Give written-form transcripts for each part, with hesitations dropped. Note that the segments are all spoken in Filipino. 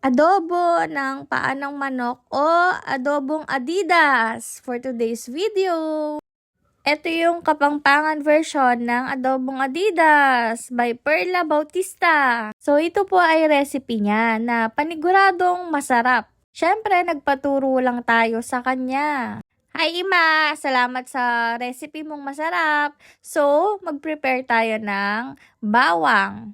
Adobo ng paa ng manok o adobong Adidas for today's video. Ito yung kapangpangan version ng adobong Adidas by Perla Bautista. So ito po ay recipe niya na paniguradong masarap. Syempre nagpaturo lang tayo sa kanya. Hi Ima! Salamat sa recipe mong masarap. So mag-prepare tayo ng bawang.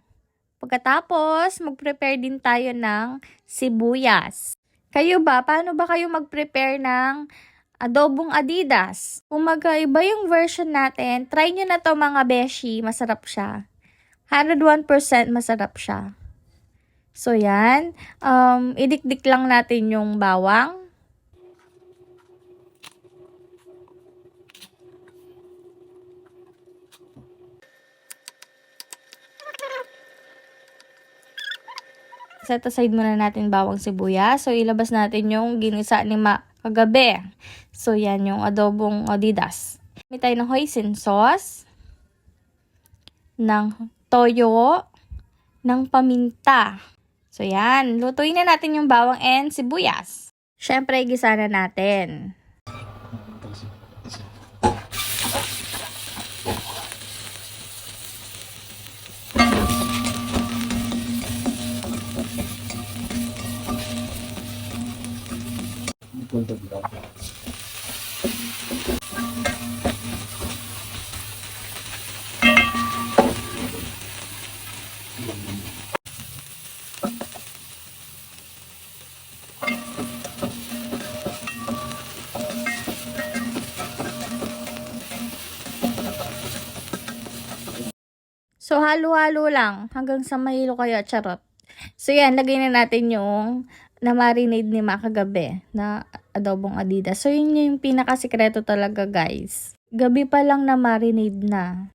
Pagkatapos, mag-prepare din tayo ng sibuyas. Kayo ba? Paano ba kayo mag-prepare ng adobong Adidas? Kung magkaiba yung version natin, try nyo na to mga beshi. Masarap siya. 101% masarap siya. So yan. Idikdik lang natin yung bawang. Set aside muna natin bawang sibuyas. So, ilabas natin yung ginisa ni Ma kagabi. So, yan yung adobong Adidas. May tayo ng hoisin sauce, ng toyo, ng paminta. So, yan. Lutuin na natin yung bawang and sibuyas. Syempre, gisa na natin. So, halo-halo lang hanggang sa mahilo kayo, charot. So, yan, lagay na natin yung na-marinade ni Ma kagabi na adobong Adidas. So, yun yung pinakasikreto talaga, guys. Gabi pa lang na-marinade na.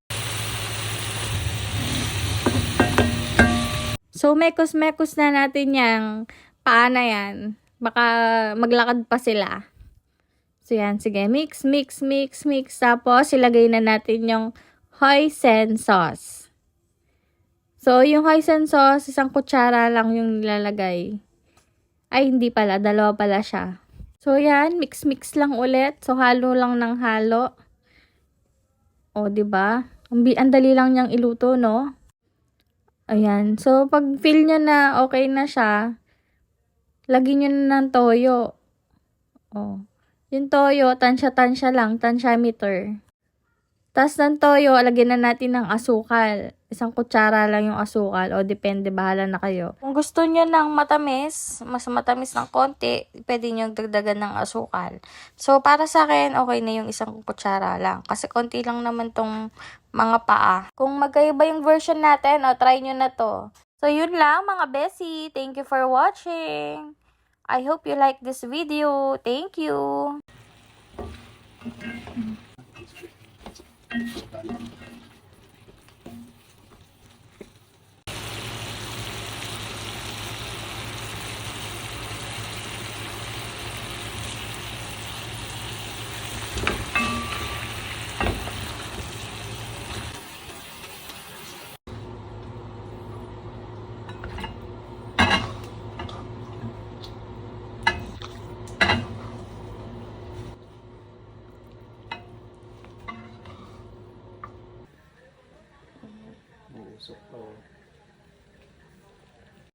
So, mekos-mekos na natin yung paa na yan. Baka maglakad pa sila. So, yan. Sige, mix. Tapos, ilagay na natin yung hoisin sauce. So, yung hoisin sauce, 1 kutsara lang yung nilalagay. Ay, hindi pala. 2 pala siya. So, yan. Mix lang ulit. So, halo lang ng halo. O, diba? Ang dali lang niyang iluto, no? Ayan. So, pag feel nyo na okay na siya, lagyan nyo na ng toyo. O. Yung toyo, tansya lang. Tansyameter. Tapos ng toyo, lagyan na natin ng asukal. 1 kutsara lang yung asukal. O, depende. Bahala na kayo. Kung gusto nyo ng matamis, mas matamis ng konti, pwede nyo dagdagan ng asukal. So, para sa akin, okay na yung 1 kutsara lang. Kasi konti lang naman tong mga paa. Kung magkaiba yung version natin, o, try nyo na to. So, yun lang mga besi. Thank you for watching. I hope you like this video. Thank you.